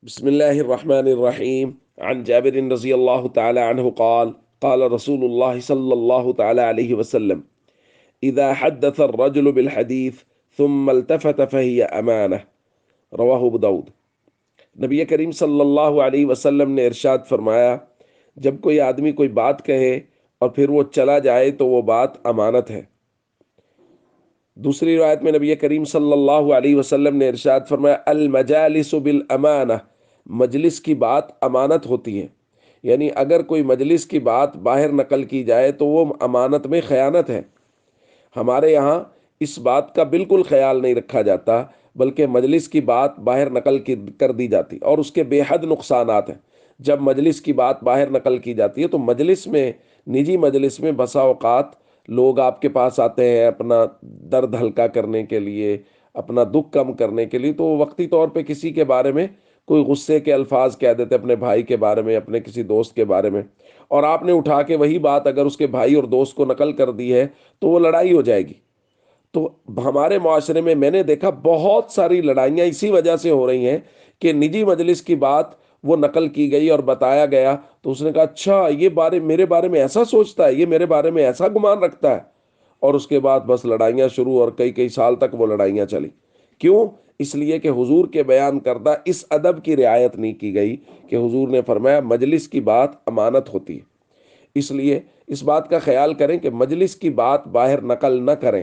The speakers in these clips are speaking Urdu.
بسم الله الرحمن الرحيم. عن جابر رضي الله تعالى عنه قال قال رسول الله صلى الله تعالى عليه وسلم: إذا حدث الرجل بالحديث ثم التفت فهي أمانة. رواہ ابو داؤد۔ نبی کریم صلی اللہ علیہ وسلم نے ارشاد فرمایا، جب کوئی آدمی کوئی بات کہے اور پھر وہ چلا جائے تو وہ بات امانت ہے۔ دوسری روایت میں نبی کریم صلی اللہ علیہ وسلم نے ارشاد فرمایا، المجالس بالامانہ، مجلس کی بات امانت ہوتی ہے۔ یعنی اگر کوئی مجلس کی بات باہر نقل کی جائے تو وہ امانت میں خیانت ہے۔ ہمارے یہاں اس بات کا بالکل خیال نہیں رکھا جاتا، بلکہ مجلس کی بات باہر نقل کر دی جاتی اور اس کے بے حد نقصانات ہیں۔ جب مجلس کی بات باہر نقل کی جاتی ہے تو مجلس میں، نجی مجلس میں بسا اوقات لوگ آپ کے پاس آتے ہیں اپنا درد ہلکا کرنے کے لیے، اپنا دکھ کم کرنے کے لیے، تو وہ وقتی طور پہ کسی کے بارے میں کوئی غصے کے الفاظ کہہ دیتے، اپنے بھائی کے بارے میں، اپنے کسی دوست کے بارے میں، اور آپ نے اٹھا کے وہی بات اگر اس کے بھائی اور دوست کو نقل کر دی ہے تو وہ لڑائی ہو جائے گی۔ تو ہمارے معاشرے میں نے دیکھا بہت ساری لڑائیاں اسی وجہ سے ہو رہی ہیں کہ نجی مجلس کی بات وہ نقل کی گئی اور بتایا گیا تو اس نے کہا اچھا یہ میرے بارے میں ایسا سوچتا ہے، یہ میرے بارے میں ایسا گمان رکھتا ہے، اور اس کے بعد بس لڑائیاں شروع، اور کئی کئی سال تک وہ لڑائیاں چلی۔ کیوں؟ اس لیے کہ حضور کے بیان کردہ اس ادب کی رعایت نہیں کی گئی کہ حضور نے فرمایا مجلس کی بات امانت ہوتی ہے۔ اس لیے اس بات کا خیال کریں کہ مجلس کی بات باہر نقل نہ کریں۔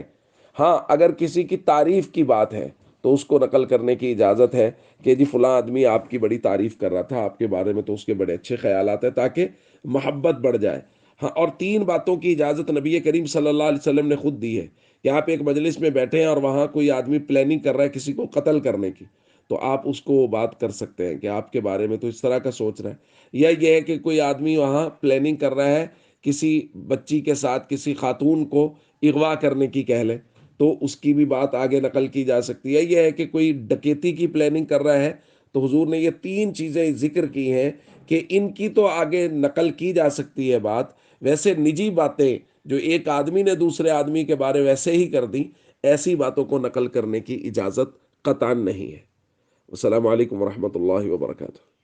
ہاں اگر کسی کی تعریف کی بات ہے تو اس کو نقل کرنے کی اجازت ہے کہ جی فلاں آدمی آپ کی بڑی تعریف کر رہا تھا، آپ کے بارے میں تو اس کے بڑے اچھے خیالات ہیں، تاکہ محبت بڑھ جائے۔ ہاں، اور تین باتوں کی اجازت نبی کریم صلی اللہ علیہ وسلم نے خود دی ہے کہ آپ ایک مجلس میں بیٹھے ہیں اور وہاں کوئی آدمی پلاننگ کر رہا ہے کسی کو قتل کرنے کی، تو آپ اس کو بات کر سکتے ہیں کہ آپ کے بارے میں تو اس طرح کا سوچ رہا ہے۔ یا یہ ہے کہ کوئی آدمی وہاں پلاننگ کر رہا ہے کسی بچی کے ساتھ کسی خاتون کو اغوا کرنے کی کہہ لیں، تو اس کی بھی بات آگے نقل کی جا سکتی ہے۔ یہ ہے کہ کوئی ڈکیتی کی پلاننگ کر رہا ہے تو حضور نے یہ تین چیزیں ذکر کی ہیں کہ ان کی تو آگے نقل کی جا سکتی ہے بات، ویسے نجی باتیں جو ایک آدمی نے دوسرے آدمی کے بارے ویسے ہی کر دی، ایسی باتوں کو نقل کرنے کی اجازت قطعاً نہیں ہے۔ السلام علیکم ورحمۃ اللہ وبرکاتہ۔